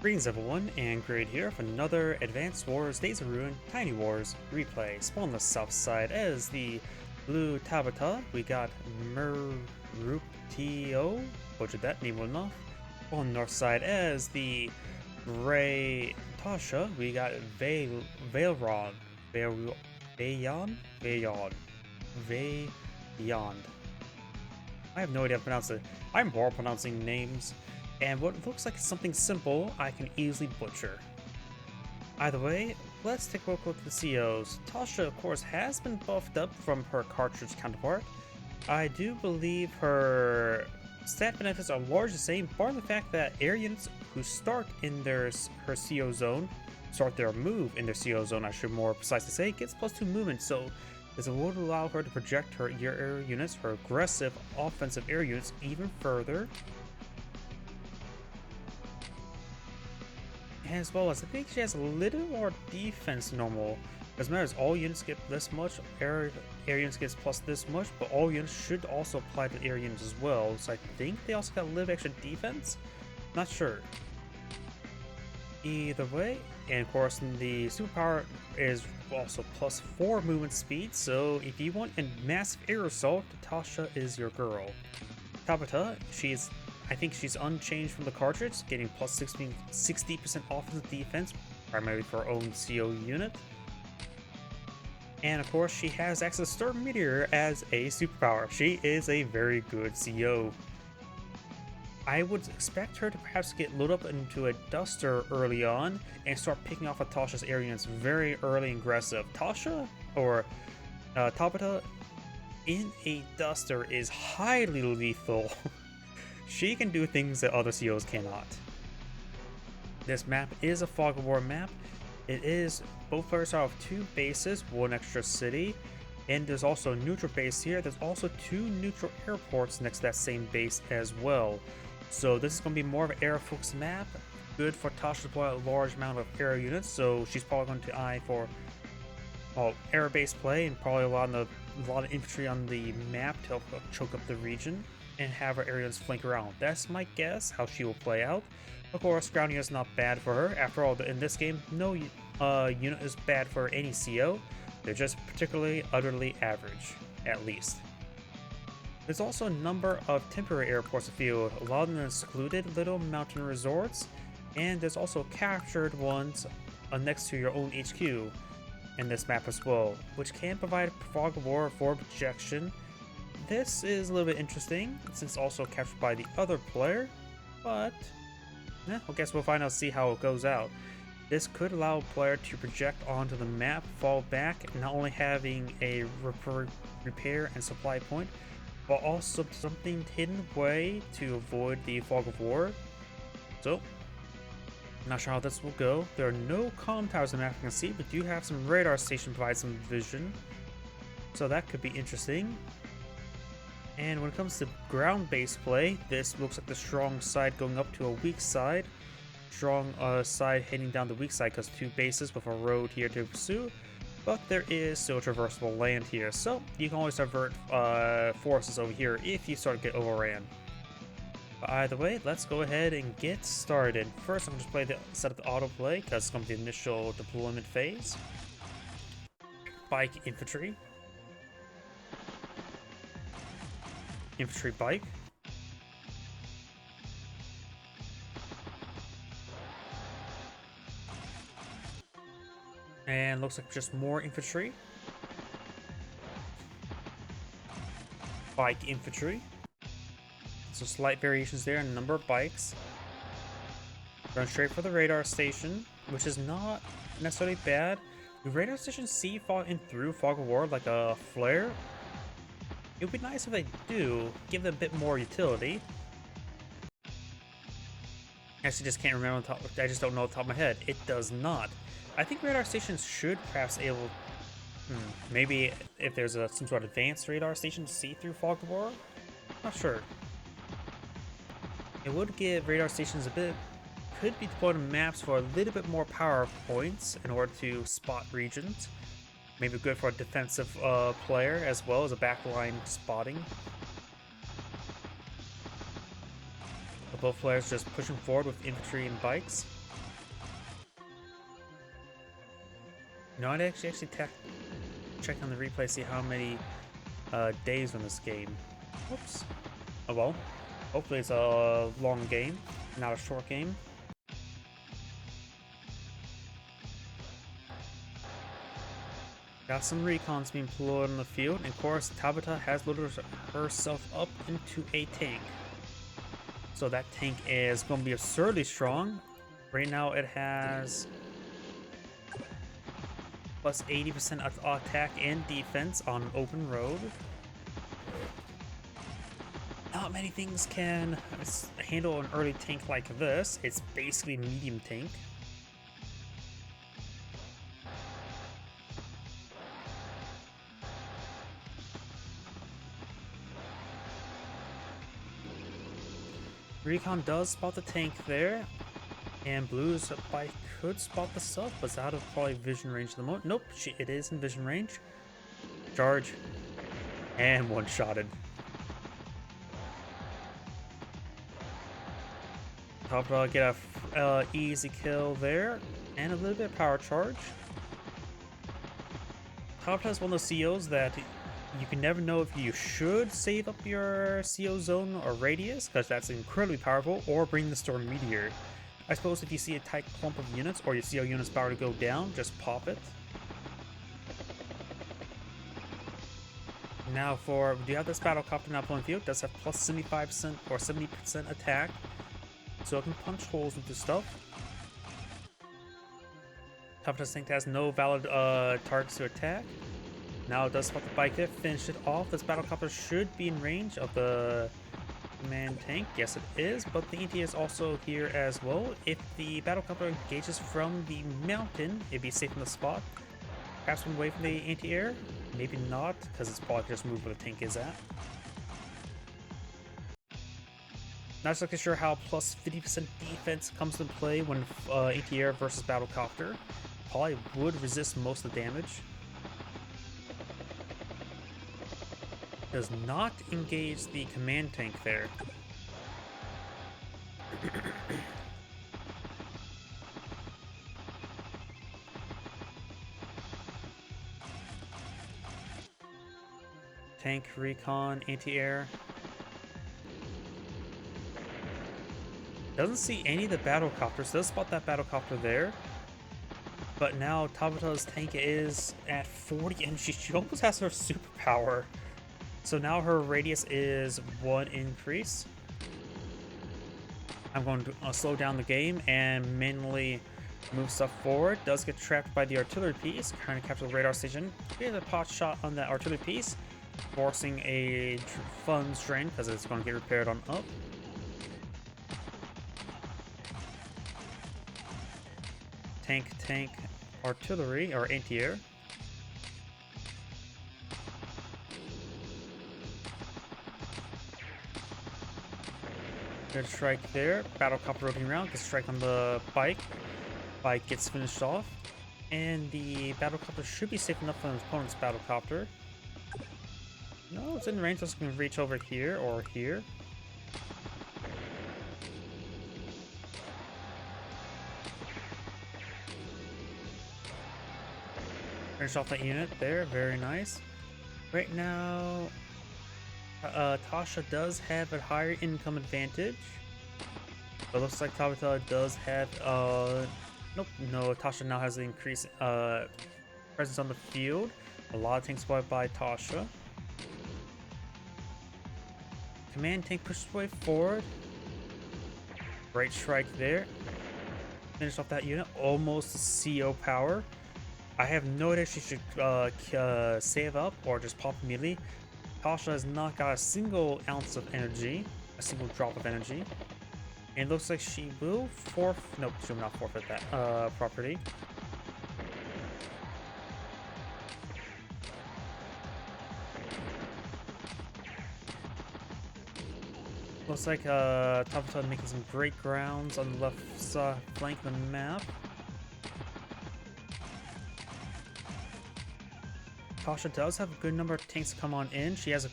Greetings everyone, and Great here for another Advanced Wars Days of Ruin Tiny Wars replay. Spawn on the south side as the blue Tabitha. We got Merupetou, butchered that name well enough. On the north side as the gray Tasha. We got Veyond, Veyond. I have no idea how to pronounce it. I'm horrible pronouncing names. And what looks like something simple, I can easily butcher. Either way, let's take a look at the COs. Tasha, of course, has been buffed up from her cartridge counterpart. I do believe her stat benefits are largely the same, barring the fact that air units who start in her CO zone, start their move in their CO zone, I should more precisely say, gets +2 movement, so this would allow her to project her air units, her aggressive offensive air units, even further. As well as I think she has a little more defense than normal. As matter as all units get this much, air units gets plus this much, but all units should also apply to air units as well. So I think they also got a little extra defense. Not sure. Either way, and of course the superpower is also +4 movement speed. So if you want a massive air assault, Tasha is your girl. Tabitha, I think she's unchanged from the cartridge, getting +60% offensive defense, primarily for her own CO unit. And of course, she has access to Star Meteor as a superpower. She is a very good CO. I would expect her to perhaps get loaded up into a Duster early on and start picking off of Tasha's air units very early and aggressive. Tasha, or Tabitha, in a Duster is highly lethal. She can do things that other COs cannot. This map is a Fog of War map. It is, both players have 2 bases, 1 extra city, and there's also a neutral base here. There's also 2 neutral airports next to that same base as well. So this is going to be more of an air-focused map. Good for Tasha to deploy a large amount of air units, so she's probably going to eye for air-based play and probably a lot of infantry on the map to help choke up the region and have her aerials flank around. That's my guess how she will play out. Of course, ground unit is not bad for her. After all, in this game, no unit is bad for any CO. They're just particularly utterly average, at least. There's also a number of temporary airports in the field, a lot of them are secluded little mountain resorts, and there's also captured ones next to your own HQ in this map as well, which can provide Fog of War for projection. This is a little bit interesting, since it's also captured by the other player, but I guess we'll find out, see how it goes out. This could allow a player to project onto the map, fall back, not only having a repair and supply point, but also something hidden away to avoid the Fog of War. So, not sure how this will go. There are no comm towers in the map you can see, but do have some radar station provide some vision, so that could be interesting. And when it comes to ground-based play, this looks like the strong side going up to a weak side. Strong side heading down the weak side because 2 bases with a road here to pursue. But there is still traversable land here, so you can always divert forces over here if you start to get overran. But either way, let's go ahead and get started. First, I'm going to set up the autoplay because it's going to be the initial deployment phase. Bike infantry. Infantry bike. And looks like just more infantry. Bike infantry. So slight variations there in the number of bikes. Run straight for the radar station, which is not necessarily bad. Do radar stations see through Fog of War like a flare? It would be nice if they do, give them a bit more utility. Actually, just can't remember I just don't know off the top of my head. It does not. I think radar stations should perhaps able... maybe if there's some sort of advanced radar station to see through Fog of War? Not sure. It would give radar stations could be deployed on maps for a little bit more power points in order to spot regions. Maybe good for a defensive player as well as a backline spotting. Both players just pushing forward with infantry and bikes. No, I'd actually check on the replay, see how many days on this game. Whoops. Oh well. Hopefully it's a long game, not a short game. Got some recons being deployed on the field, and of course Tabitha has loaded herself up into a tank. So that tank is going to be absurdly strong. Right now it has plus 80% attack and defense on an open road. Not many things can handle an early tank like this. It's basically medium tank. Recon does spot the tank there, and Blue's bike could spot the sub, but it's out of probably vision range at the moment. Nope, it is in vision range. Charge, and one-shotted. Tabitha get a easy kill there, and a little bit of power charge. Tabitha is one of those COs that you can never know if you should save up your CO zone or radius, because that's incredibly powerful, or bring the Storm Meteor. I suppose if you see a tight clump of units, or your CO unit's power to go down, just pop it. Now do you have this battlecopter now pulling field? It does have plus 75% or 70% attack, so it can punch holes into stuff. Tabitha's tank has no valid targets to attack. Now it does spot the bike there, finish it off. This battlecopter should be in range of the command tank. Yes, it is, but the anti-air is also here as well. If the battlecopter engages from the mountain, it'd be safe in the spot. Perhaps one away from the anti-air? Maybe not, because it's probably just move where the tank is at. Not exactly sure how plus 50% defense comes into play when anti-air versus battlecopter. Probably would resist most of the damage. Does not engage the command tank there. Tank, recon, anti-air. Doesn't see any of the battlecopters. Does spot that battlecopter there. But now Tabitha's tank is at 40 and she almost has her superpower. So now her radius is 1 increase. I'm going to slow down the game and manually move stuff forward. Does get trapped by the artillery piece. Trying to capture the radar station. Here's a pot shot on that artillery piece, forcing a funds drain because it's going to get repaired on up. Tank, artillery, or anti-air. Good strike there. Battlecopter rotating around. Good strike on the bike. Bike gets finished off. And the battlecopter should be safe enough from his opponent's battlecopter. No, it's in range, so it's going to reach over here or here. Finish off that unit there. Very nice. Right now, Tasha does have a higher income advantage. But looks like Tabitha does have nope, no, Tasha now has the increased presence on the field. A lot of tanks spotted by Tasha. Command tank pushes way forward. Great strike there. Finish off that unit. Almost CO power. I have no idea if she should save up or just pop immediately. Tasha has not got a single ounce of energy, a single drop of energy. And it looks like she will nope, she will not forfeit that property. Looks like Tabitha making some great grounds on the left flank of the map. Tasha does have a good number of tanks to come on in. She has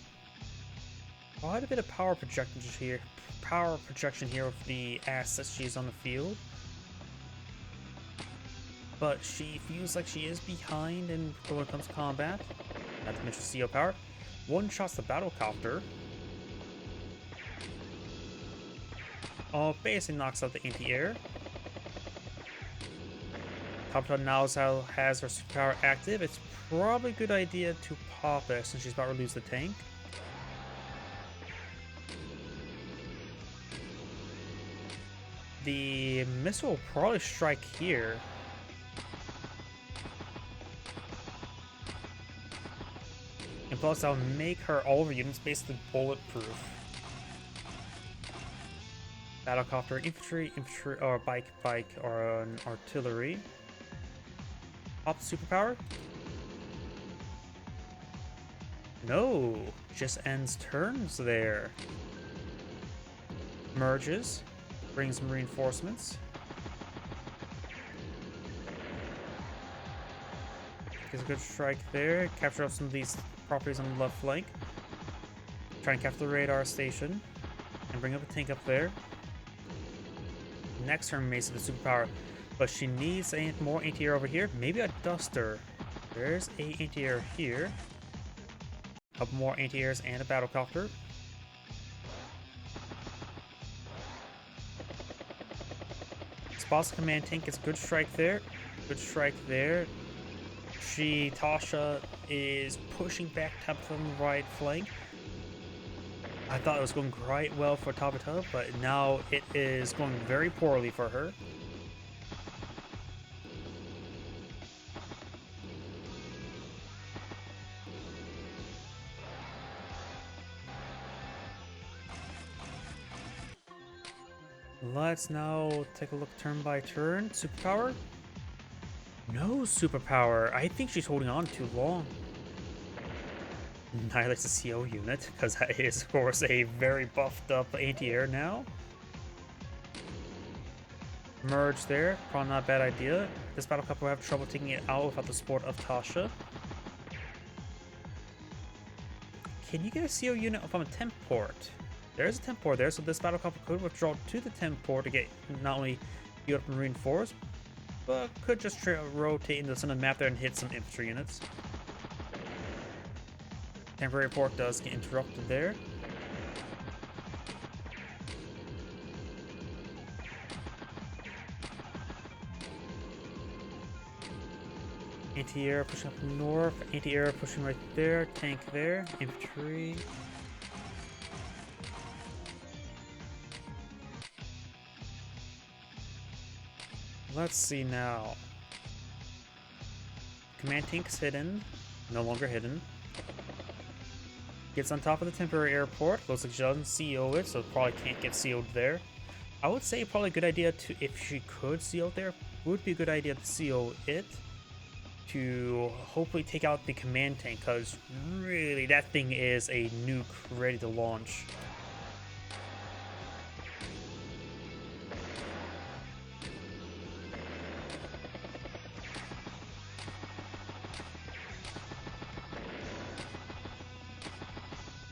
quite a bit of power projection here. With the assets she's on the field. but she feels like she is behind in when it comes to combat. Not to mention CO power. One shots the battlecopter. Basically knocks out the anti-air. Tabitha now has her superpower active. It's probably a good idea to pop it since she's about to lose the tank. The missile will probably strike here. And plus, that'll make all of her units basically bulletproof. Battlecopter, infantry, or bike, or an artillery. Pop superpower? No, just ends turns there. Merges, brings some reinforcements. Gets a good strike there. Capture up some of these properties on the left flank. Try and capture the radar station and bring up a tank up there. Next turn, Mace of the superpower, but she needs more anti-air over here. Maybe a duster. There's a anti-air here. A couple more anti-airs and a battlecopter. Spots the command tank. Gets a good strike there. Good strike there. Tasha is pushing back Tabitha on the right flank. I thought it was going quite well for Tabitha, but now it is going very poorly for her. Let's now take a look turn by turn. Superpower? No superpower. I think she's holding on too long. Annihilates the CO unit, because that is, of course, a very buffed up anti-air now. Merge there, probably not a bad idea. This battle cup will have trouble taking it out without the support of Tasha. Can you get a CO unit from a temp port? There's a temp port there, so this battle cup could withdraw to the temp port to get not only healed up and reinforced, but could just rotate into the center of the map there and hit some infantry units. Temporary port does get interrupted there. Anti-air pushing up north, anti-air pushing right there, tank there, infantry. Let's see now. Command tank's hidden, no longer hidden. Gets on top of the temporary airport. Looks like she doesn't CO it, so probably can't get sealed there. I would say probably a good idea to, if she could seal it there, would be a good idea to seal it to hopefully take out the command tank, because really that thing is a nuke ready to launch.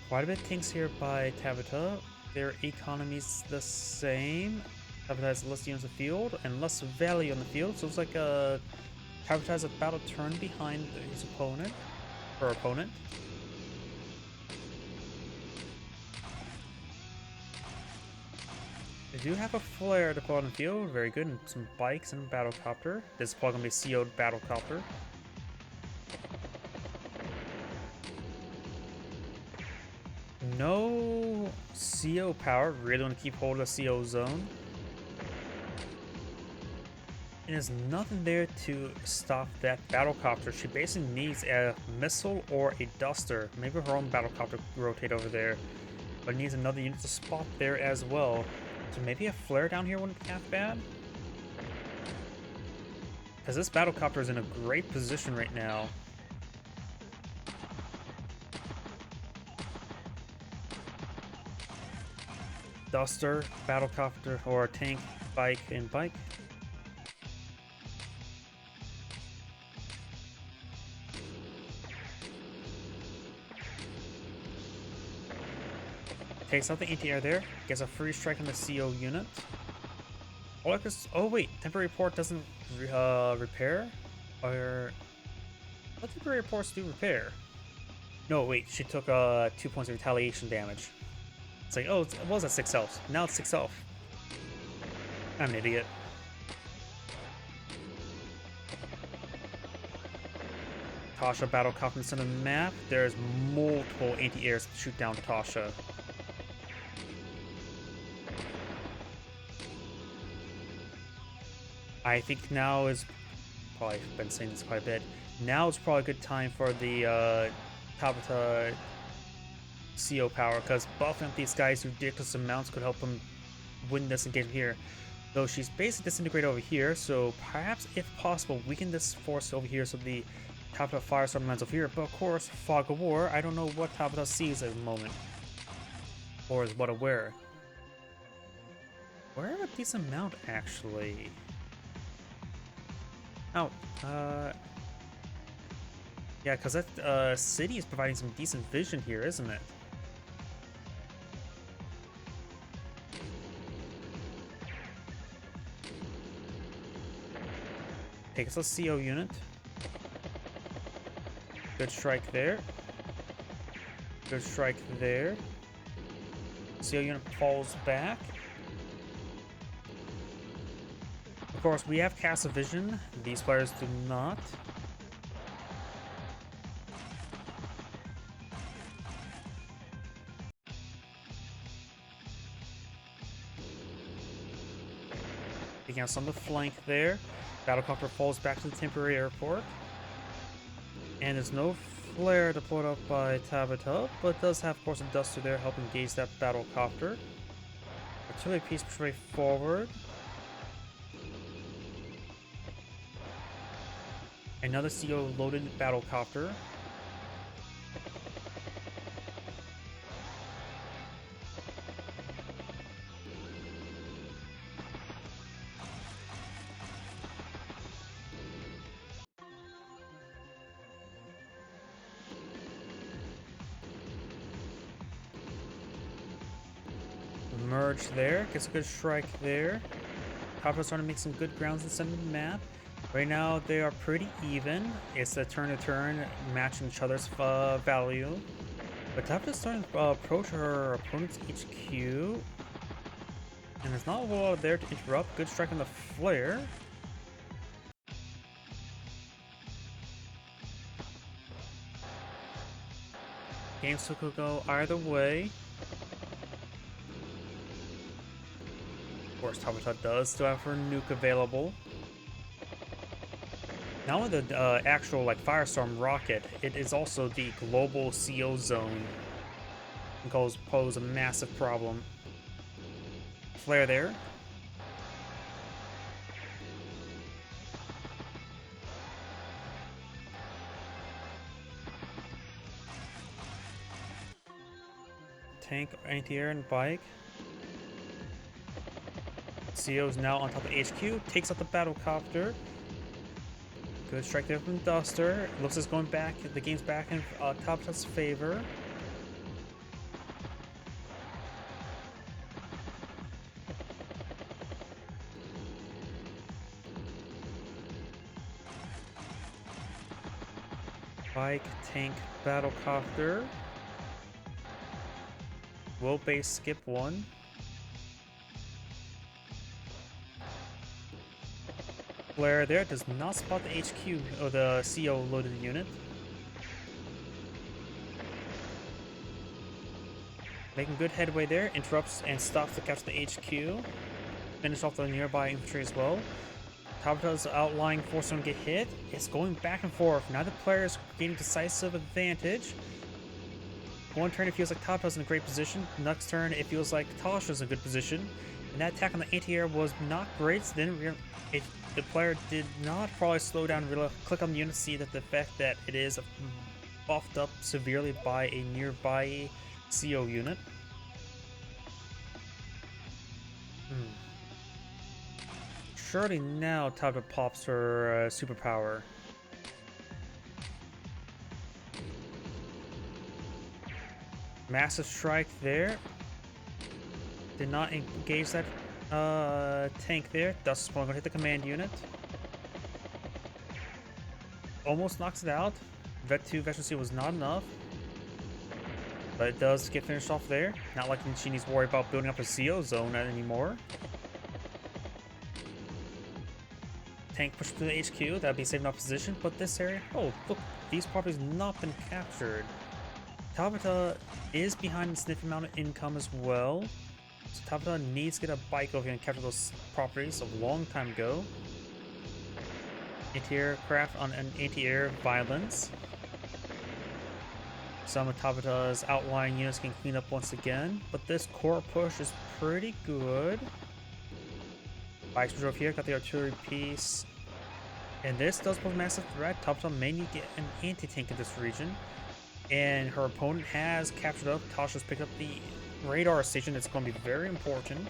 Quite a bit of tanks here by Tabitha. Their economy's the same. Tabitha has less units in the field and less value on the field, so it's like Tabitha has about a turn behind his opponent, or opponent. They do have a flare to put on the field, very good, and some bikes and a battlecopter. This is probably going to be a CO'd battlecopter. No CO power. Really want to keep hold of the CO zone. And there's nothing there to stop that battlecopter. She basically needs a missile or a duster. Maybe her own battlecopter rotate over there. But it needs another unit to spot there as well. So maybe a flare down here wouldn't be half bad. Because this battlecopter is in a great position right now. Duster, battlecopter, or a tank, bike, and bike. Takes out the anti-air there, gets a free strike on the CO unit. Oh wait, temporary port doesn't repair? Or what temporary ports do repair? No, wait, she took 2 points of retaliation damage. It's like, oh, it was at 6 health. Now it's 6 health. I'm an idiot. Tasha battle confidence on the map. There's multiple anti-airs to shoot down Tasha. I think now is probably been saying this quite a bit. Now is probably a good time for the Tabitha CO power, because buffing up these guys ridiculous amounts could help them win this engagement here. Though she's basically disintegrated over here, so perhaps if possible weaken this force over here so the Tabitha Firestorm lands over here. But of course, Fog of War, I don't know what Tabitha sees at the moment. Or is what aware. We're at a decent amount actually. Oh, yeah, because that city is providing some decent vision here, isn't it? Takes a CO unit. Good strike there. Good strike there. CO unit falls back. Of course, we have Cast of Vision. These players do not. Taking out some of the flank there. Battlecopter falls back to the temporary airport. And there's no flare deployed up by Tabitha, but does have, of course, a Duster there helping engage that Battlecopter. Artillery piece straight forward. Another CO loaded Battlecopter. Merge there, gets a good strike there. Tabitha's starting to make some good grounds in the center of the map. Right now they are pretty even. It's a turn to turn, matching each other's value. But Tabitha's starting to approach her opponent's HQ. And there's not a lot there to interrupt. Good strike on the flare. Game still could go either way. Of course, Tabitha does still have her nuke available. Not only the actual like Firestorm rocket, it is also the global CO zone. It can pose a massive problem. Flare there. Tank, anti-air, and bike. CO is now on top of HQ, takes out the Battlecopter. Good strike there from Duster. Looks as going back, the game's back in Tabitha's favor. Bike, tank, Battlecopter. Will base skip one. Flare there does not spot the HQ or the CO loaded unit. Making good headway there, interrupts and stops to capture the HQ. Finish off the nearby infantry as well. Tabitha's outlying force don't get hit. It's going back and forth. Neither player is gaining decisive advantage. One turn it feels like Tabitha's in a great position. Next turn it feels like Tasha's in a good position. And that attack on the anti-air was not great. So then the player did not probably slow down and really click on the unit to see that the fact that it is buffed up severely by a nearby CO unit. Surely now Tabitha pops her superpower. Massive strike there. Did not engage that Tank there. Dust is going to hit the command unit. Almost knocks it out. Vet 2 Veteran Seal was not enough. But it does get finished off there. Not like she needs to worry about building up a CO zone anymore. Tank pushed through the HQ. That'd be saving up position. But this area... Oh, look. These properties not been captured. Tabitha is behind a significant amount of income as well. So Tabitha needs to get a bike over here and capture those properties a long time ago. Anti-aircraft on an anti-air violence. Some of Tabitha's outlying units can clean up once again, but this core push is pretty good. Bikes drove here, got the artillery piece. And this does pose a massive threat. Tabitha may need to get an anti-tank in this region. And her opponent has captured up. Tasha's picked up the radar station. That's going to be very important.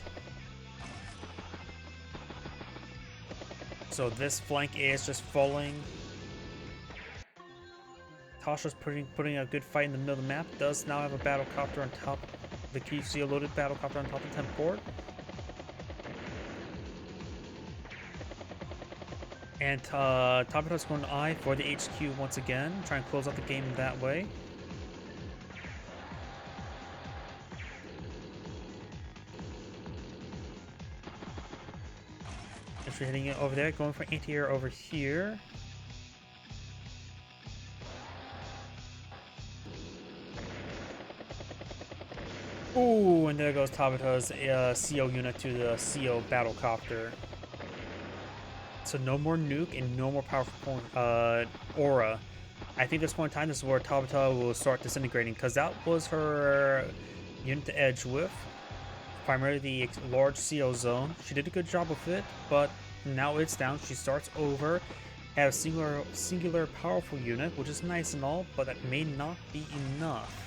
So this flank is just falling. Tasha's putting a good fight in the middle of the map. Does now have a battlecopter on top. The QC loaded battlecopter on top of the 10th port. And Tabitha's going to eye for the HQ once again. Try and close out the game that way. If you're hitting it over there, going for anti-air over here. Ooh, and there goes Tabitha's CO unit to the CO battlecopter. So no more nuke and no more powerful aura. I think at this point in time, this is where Tabitha will start disintegrating, because that was her unit to edge with. Primarily the large CO zone. She did a good job with it, but now it's down. She starts over. Have a singular powerful unit, which is nice and all, but that may not be enough.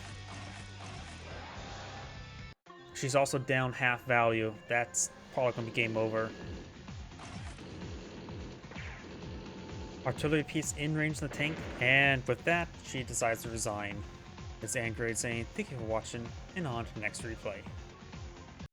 She's also down half value. That's probably going to be game over. Artillery piece in range of the tank, and with that, she decides to resign. It's Android saying, thank you for watching, and on to the next replay.